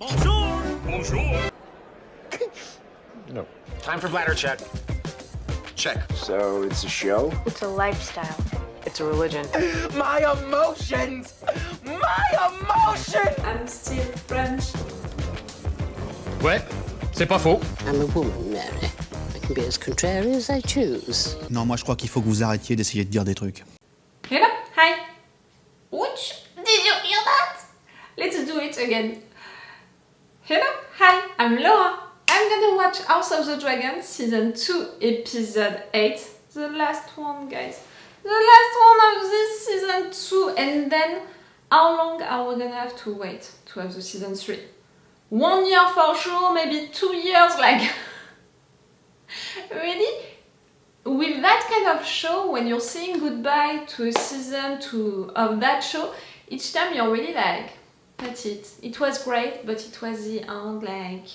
Bonjour! Bonjour! No. Time for bladder check. Check. So it's a show? It's a lifestyle. It's a religion. My emotions! My emotions! I'm still French. Ouais, c'est pas faux. I'm a woman, Mary. I can be as contrary as I choose. Non, moi je crois qu'il faut que vous arrêtiez d'essayer de dire des trucs. Hello, hi. Which? Did you hear that? Let's do it again. Hello, hi, I'm Laura. I'm gonna watch House of the Dragon Season 2, Episode 8. The last one, guys. The last one of this Season 2. And then, how long are we gonna have to wait to have the Season 3? 1 year for sure, maybe 2 years, like... Really? With that kind of show, when you're saying goodbye to a season of that show, each time you're really like, that's it. It was great, but it was the end, like,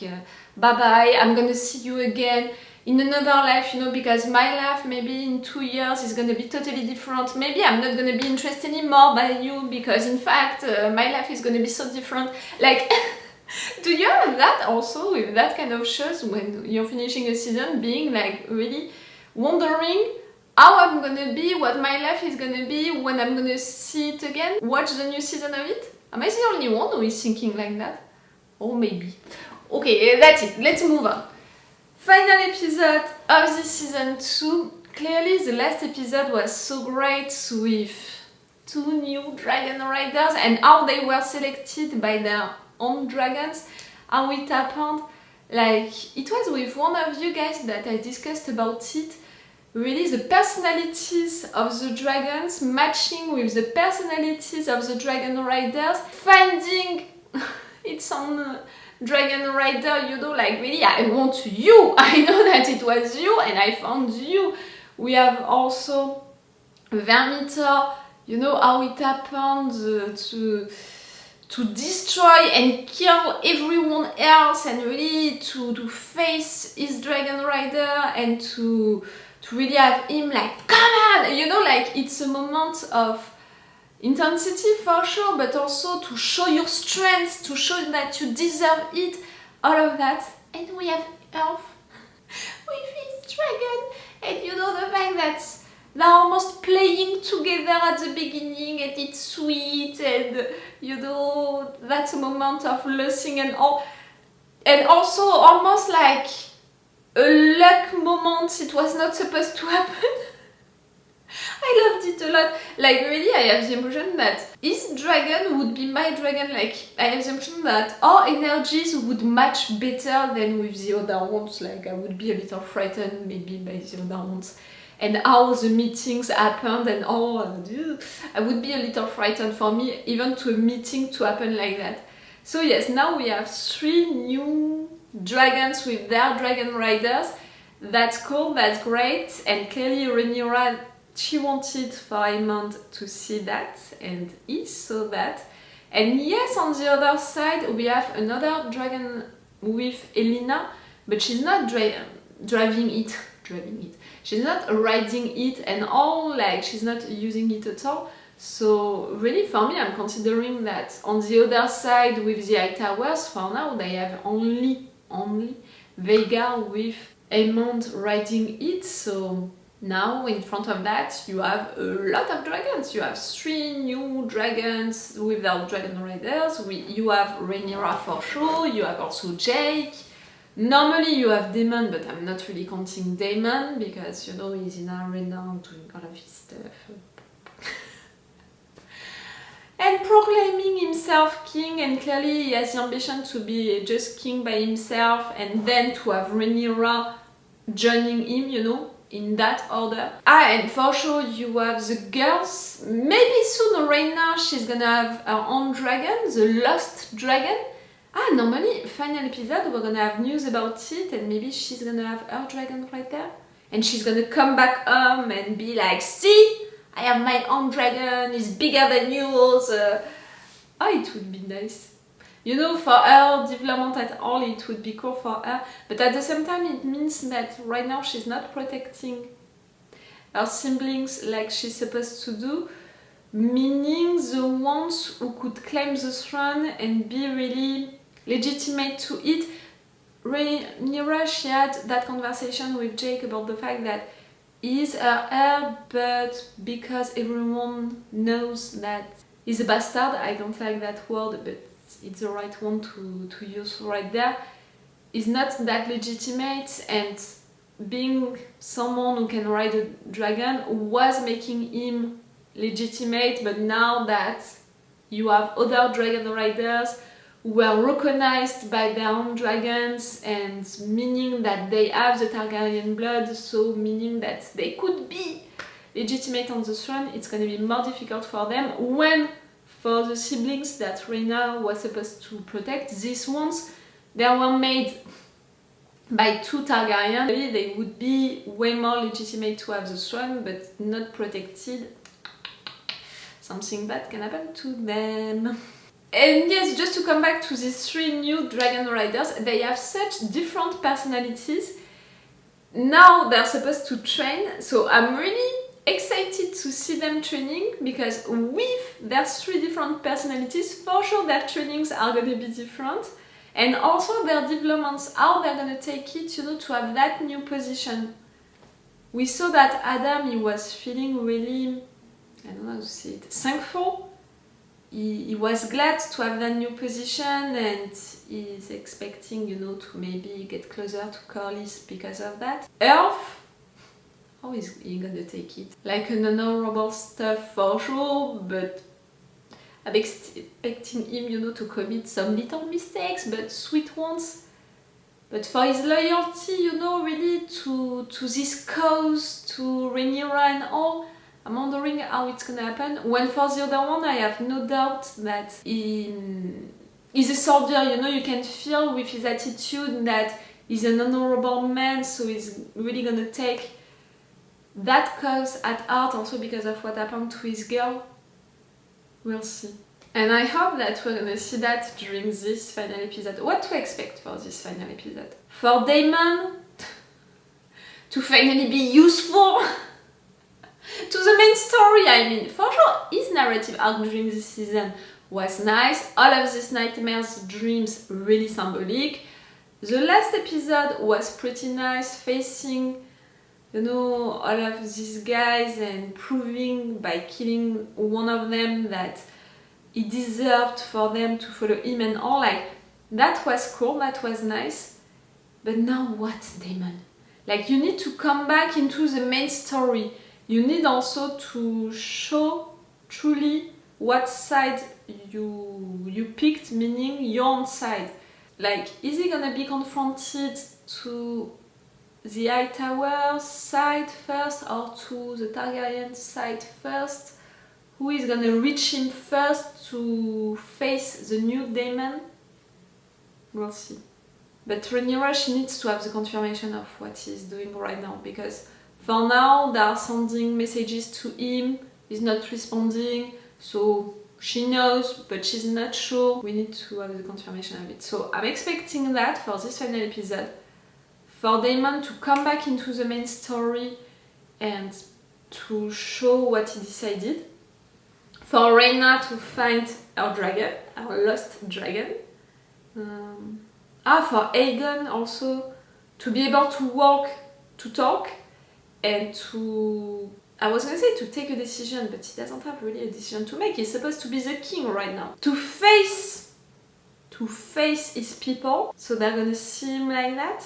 bye-bye, I'm gonna see you again in another life, you know, because my life maybe in 2 years is gonna be totally different. Maybe I'm not gonna be interested anymore by you, because in fact, my life is gonna be so different. Like, do you have that also with that kind of shows when you're finishing a season, being like really wondering how I'm gonna be, what my life is gonna be when I'm gonna see it again, watch the new season of it? Am I the only one who is thinking like that? Or maybe. Okay, that's it, let's move on. Final episode of this season 2. Clearly the last episode was so great with 2 new dragon riders and how they were selected by their own dragons, how it happened. Like, it was with one of you guys that I discussed about it. Really, the personalities of the dragons matching with the personalities of the dragon riders, finding its own dragon rider, you know, like really, I want you, I know that it was you and I found you. We have also Vermithor, you know, how it happened to destroy and kill everyone else and really to face his dragon rider and to really have him like, come on, you know, like it's a moment of intensity for sure, but also to show your strength, to show that you deserve it, all of that. And we have Elf with his dragon, and you know the fact that they're almost playing together at the beginning and it's sweet, and you know, that's a moment of losing and all, and also almost like a luck moment. It was not supposed to happen. I loved it a lot. Like really, I have the impression that his dragon would be my dragon. Like I have the impression that our energies would match better than with the other ones. Like I would be a little frightened maybe by the other ones. And how the meetings happened and all, I would be a little frightened for me, even to a meeting to happen like that. So yes, now we have 3 new dragons with their dragon riders. That's cool, that's great, and clearly Rhaenyra, she wanted for Aemond to see that, and he saw that. And yes, on the other side, we have another dragon with Helaena, but she's not driving it. She's not riding it and all, like she's not using it at all. So really for me, I'm considering that on the other side with the High Towers, for now they have only Vhagar with Aemond riding it. So now in front of that you have a lot of dragons. You have 3 new dragons with their dragon riders. You have Rhaenyra for sure, you have also Jake. Normally you have Daemon, but I'm not really counting Daemon because, you know, he's in arena doing all of his stuff. And proclaiming himself king, and clearly he has the ambition to be just king by himself and then to have Rhaenyra joining him, you know, in that order. And for sure you have the girls. Maybe soon Rhaenyra, she's gonna have her own dragon, the Lost Dragon. Normally, final episode, we're gonna have news about it and maybe she's gonna have her dragon right there. And she's gonna come back home and be like, see, I have my own dragon, it's bigger than yours. It would be nice. You know, for her development at all, it would be cool for her. But at the same time, it means that right now she's not protecting her siblings like she's supposed to do. Meaning the ones who could claim the throne and be really legitimate to it. Rhaenyra, she had that conversation with Jake about the fact that he's her heir, but because everyone knows that he's a bastard, I don't like that word, but it's the right one to use right there, is not that legitimate, and being someone who can ride a dragon was making him legitimate. But now that you have other dragon riders who were recognized by their own dragons, and meaning that they have the Targaryen blood, so meaning that they could be legitimate on the throne, it's going to be more difficult for them. When for the siblings that Rhaenyra was supposed to protect, these ones, they were made by two Targaryen, they would be way more legitimate to have the throne, but not protected. Something bad can happen to them. And yes, just to come back to these three new dragon riders, they have such different personalities. Now they're supposed to train, so I'm really excited to see them training, because with their three different personalities, for sure their trainings are going to be different. And also their developments, how they're going to take it, you know, to have that new position. We saw that Adam, he was feeling really, I don't know how to say it, thankful. He was glad to have that new position, and he's expecting, you know, to maybe get closer to Corlys because of that. Earth, how is he gonna take it? Like an honorable stuff for sure, but I'm expecting him, you know, to commit some little mistakes, but sweet ones. But for his loyalty, you know, really to this cause, to Rhaenyra and all, I'm wondering how it's gonna happen. When for the other one, I have no doubt that he's a soldier, you know, you can feel with his attitude that he's an honorable man, so he's really gonna take that cause at heart, also because of what happened to his girl. We'll see. And I hope that we're gonna see that during this final episode. What to expect for this final episode? For Daemon to finally be useful to the main story, I mean. For sure, his narrative arc during this season was nice. All of these nightmares, dreams, really symbolic. The last episode was pretty nice, facing, you know, all of these guys and proving by killing one of them that he deserved for them to follow him and all. Like, that was cool, that was nice. But now what, Daemon? Like, you need to come back into the main story. You need also to show truly what side you picked, meaning your own side. Like, is he gonna be confronted to the Hightower side first or to the Targaryen side first? Who is gonna reach him first to face the new Daemon? We'll see. But Rhaenyra, she needs to have the confirmation of what he's doing right now, because for now they are sending messages to him, he's not responding, so she knows but she's not sure. We need to have the confirmation of it. So I'm expecting that for this final episode, for Daemon to come back into the main story and to show what he decided. For Rhaenyra to find our dragon, our lost dragon. For Aegon also to be able to walk, to talk, and to, I was gonna say to take a decision, but he doesn't have really a decision to make. He's supposed to be the king right now. To face his people, so they're gonna see him like that.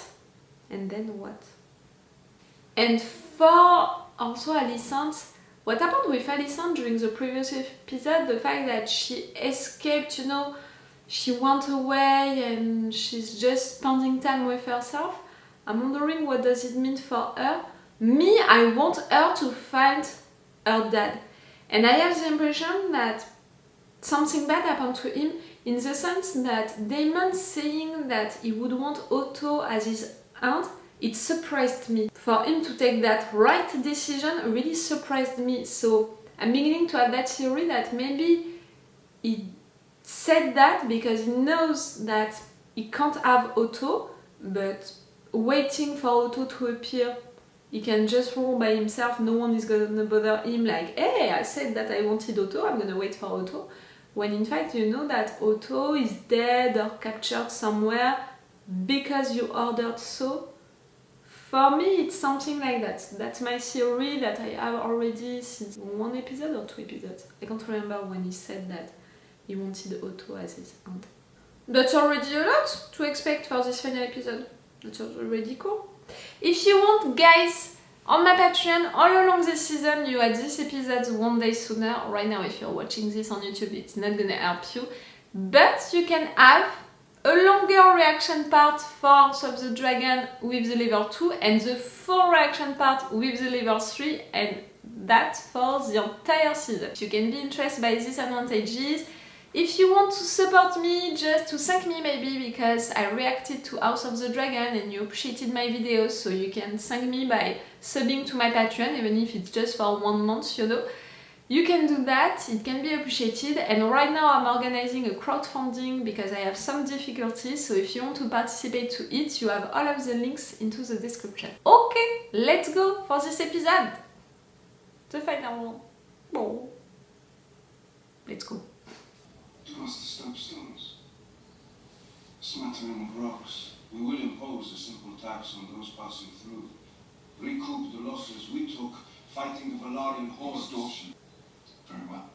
And then what? And for also Alicent, what happened with Alicent during the previous episode, the fact that she escaped, you know, she went away and she's just spending time with herself. I'm wondering what does it mean for her. Me, I want her to find her dad. And I have the impression that something bad happened to him, in the sense that Daemon saying that he would want Otto as his aunt, it surprised me. For him to take that right decision really surprised me. So I'm beginning to have that theory that maybe he said that because he knows that he can't have Otto, but waiting for Otto to appear, he can just rule by himself, no one is gonna bother him like, hey, I said that I wanted Otto, I'm gonna wait for Otto. when in fact you know that Otto is dead or captured somewhere because you ordered so. For me, it's something like that. That's my theory that I have already since 1 episode or 2 episodes. I can't remember when he said that he wanted Otto as his aunt. That's already a lot to expect for this final episode. That's already cool. If you want, guys, on my Patreon, all along this season, you had these episodes 1 day sooner. Right now, if you're watching this on YouTube, it's not gonna help you. But you can have a longer reaction part for House of the Dragon with the level 2 and the full reaction part with the level 3, and that for the entire season. You can be interested by these advantages. If you want to support me, just to thank me maybe because I reacted to House of the Dragon and you appreciated my videos, so you can thank me by subbing to my Patreon, even if it's just for 1 month, you know. You can do that, it can be appreciated, and right now I'm organizing a crowdfunding because I have some difficulties, so if you want to participate to it, you have all of the links into the description. Okay, let's go for this episode! The final one. Oh. Let's go. Toss the stepstones. Smattering of rocks. We will impose a simple tax on those passing through. Recoup the losses we took fighting the Valarian hordes. Extortion. Very well.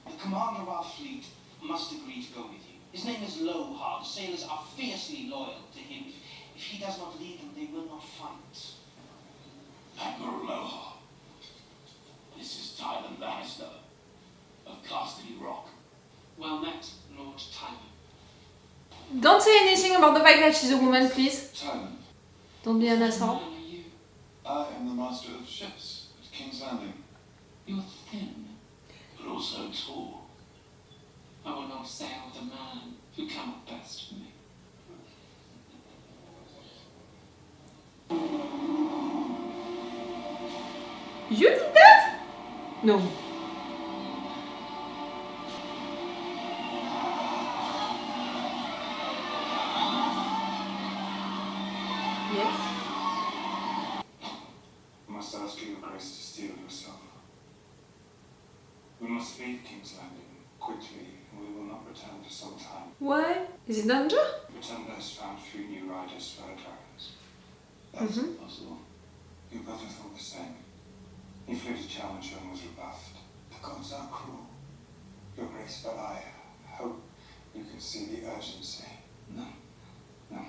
The commander of our fleet must agree to go with you. His name is Lohard. Sailors are fiercely loyal to him. If he does not lead them, they will not fight. Admiral Lohard. This is Tyler Lannister of Casterly Rock. Well met, Lord Tyler. Don't say anything about the fact that she's a woman, please. Tyler. Don't be an asshole. Who are you? I am the master of ships at King's Landing. You are thin. But also tall. I will not sail with a man who cannot best for me. You did that? No. Yes. I must ask you, Your Grace, to steel yourself. We must leave King's Landing quickly, and we will not return for some time. Why? Is it danger? Pretender has found 3 new riders for her dragons. That's impossible. Your brother thought the same. He flew to challenge her and was rebuffed. The gods are cruel, Your Grace, but I hope you can see the urgency. No, no.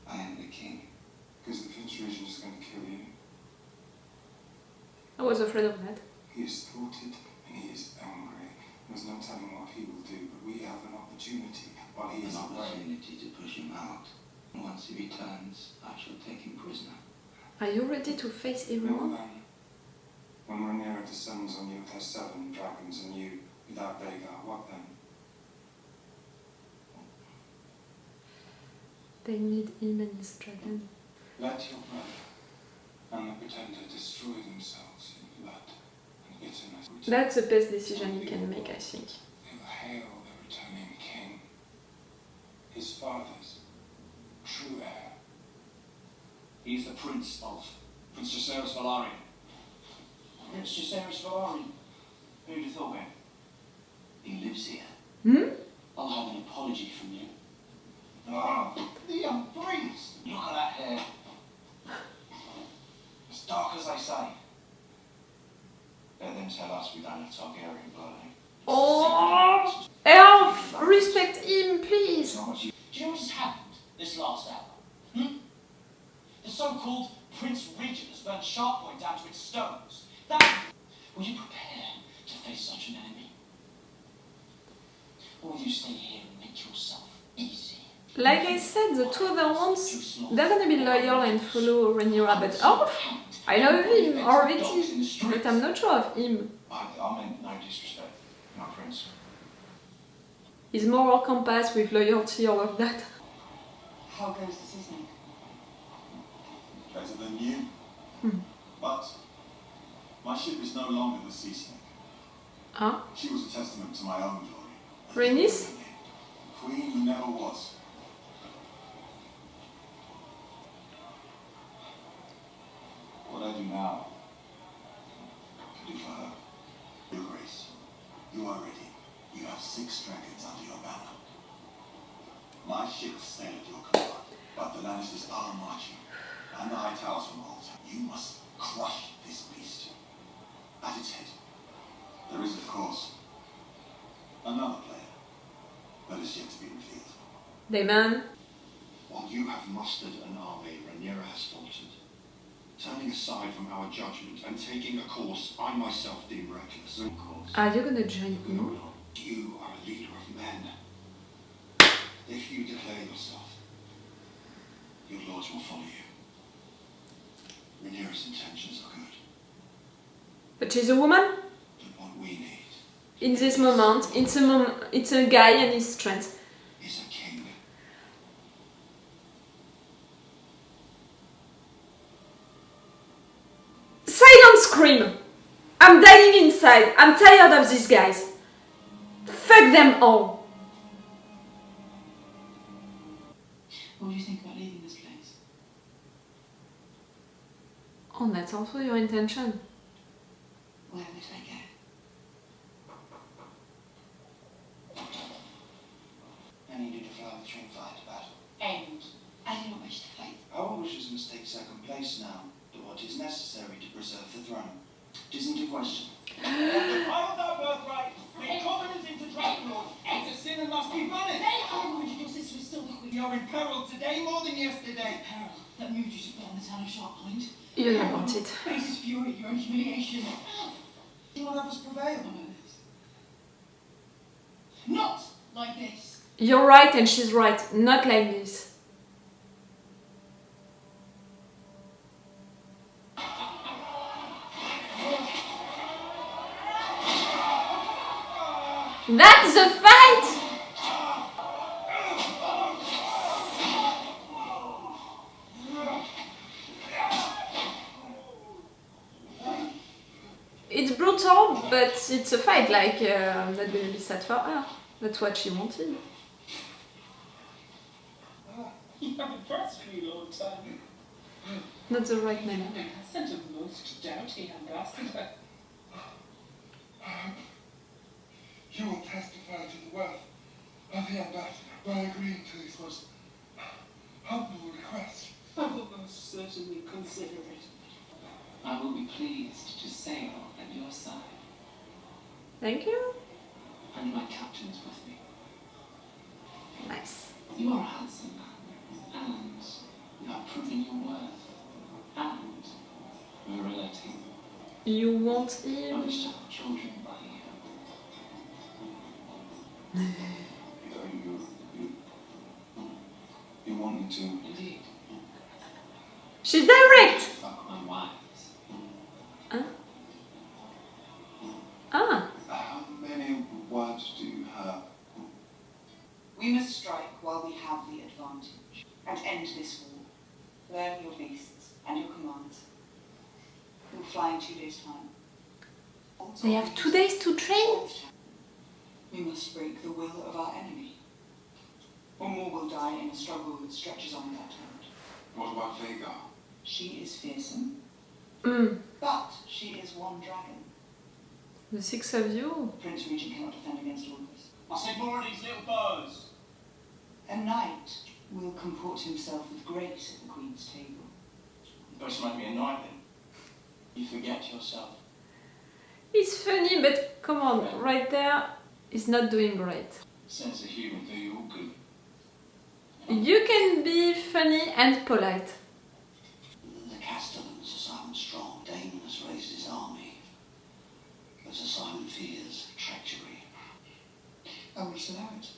I am the king. Because the Finch Regent is going to kill you. I was afraid of that. He is thwarted and he is angry. There's no telling what he will do, but we have an opportunity while he is away. An opportunity to push him out. Once he returns, I shall take him prisoner. Are you ready to face Well everyone? then, when Rhaenyra descends on you with her 7 dragons and you without Aegon, what then? They need him and his dragon. Let your brother and the Pretender destroy themselves in blood and bitterness. That's the best decision you can make, I think. They will hail the returning king, his father's true heir. He is the Prince Jacaerys Velaryon. Prince Jacaerys Velaryon? Who'd have thought it? He lives here. Hmm? I'll have an apology from you. Ah, the young prince! Look at that hair. As dark as they say. Let them tell us we don't have Targaryen blood. Oh! Elf! Respect him, please! Do you know what has happened this last hour? The so-called Prince Regent has burned Sharppoint down to its stones. Will you prepare to face such an enemy? Or will you stay here and make yourself easy? Like I said, the 2 other ones, they're gonna be loyal and follow Rhaenyra, but Elf, I love him already, but I'm not sure of him. I meant no disrespect, my prince. His moral compass with loyalty, all of that. How goes the seasoning? Better than you. But my ship is no longer the sea snake. Huh? She was a testament to my own glory. Rhaenys? Queen who never was. What I do now, I do for her. Your Grace, you are ready. 6 dragons under your banner. My ships sail at your command, but the Lannisters are marching, and the high towers from Malta. You must crush this beast. At its head, there is, of course, another player that is yet to be revealed. Daemon. While you have mustered an army, Rhaenyra has faltered. Turning aside from our judgment and taking a course I myself deem reckless. Are you gonna join him? You are a leader of men. If you declare yourself, your lords will follow you. Rhaenyra's intentions are good. But she's a woman? But what we need In this moment, it's a guy and his strength. is a king. Silent scream! I'm dying inside. I'm tired of these guys. Fuck them all. What do you think about leaving this place? Oh, that's also your intention. Where would I go? I need you to fly between fire to battle. Aemond, I do not wish to fight. Our wishes must take second place now to what is necessary to preserve the throne. It isn't a question. Defile thy birthright, make covenant into Dragonlord. It's a sin and must be punished. I warned your sister is still the queen. You're in peril today more than yesterday. Peril that moved you to burn the town of Sharppoint. You don't want it. Face his fury, your own humiliation. You will have us prevail. Not like this. You're right and she's right. Not like this. That's the fight! It's brutal, but it's a fight, like, I'm not gonna be sad for her. That's what she wanted. You have impressed me, Lord Simon. Not the right name. I sent a most doughty ambassador. You will testify to the worth of the ambassador by agreeing to this most humble request. I will most certainly consider it. I will be pleased to sail at your side. Thank you. And my captain is with me. Nice. You are a handsome man, and you have proven your worth and virility. You want I him? wish to have children by you. You want me to? Indeed. She's direct! Fuck my wives. Huh? Ah. How many words do you have? We must strike while we have the advantage, and end this war. Learn your beasts and your commands. We'll fly in 2 days' time. They have 2 days to train? We must break the will of our enemy, or more will die in a struggle that stretches on without end. What about Vhagar? She is fearsome, Mm. but she is one dragon. The 6 of you? The Prince Regent cannot defend against all of us. I said more of these little birds. A knight will comport himself with grace at the Queen's table. You both make me a knight then. You forget yourself. It's funny, but come on, right there, he's not doing great. Sense of humour do you all good. You can be funny and polite. The Castellans are Simon Strong. Daemon has raised his army. But Sir Simon fears treachery. I will allow it.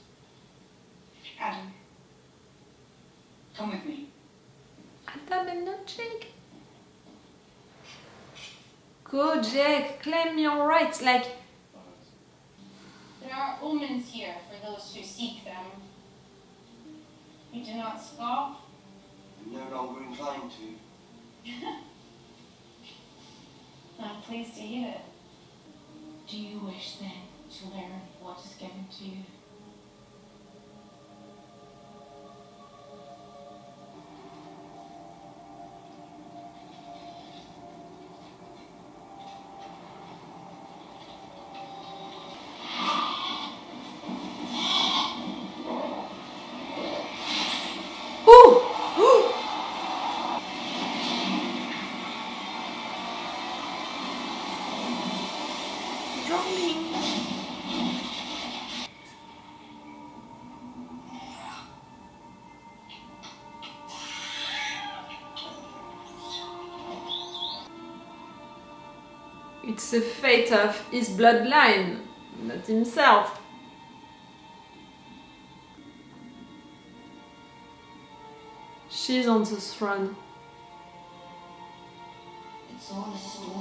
Adam, come with me. Adam and not Jake. Go, Jake, claim your rights, like... There are omens here for those who seek them. You do not scoff? I'm no longer inclined to. I'm pleased to hear it. Do you wish then to learn what is given to you? It's the fate of his bloodline, not himself. She's on the throne. It's all a story.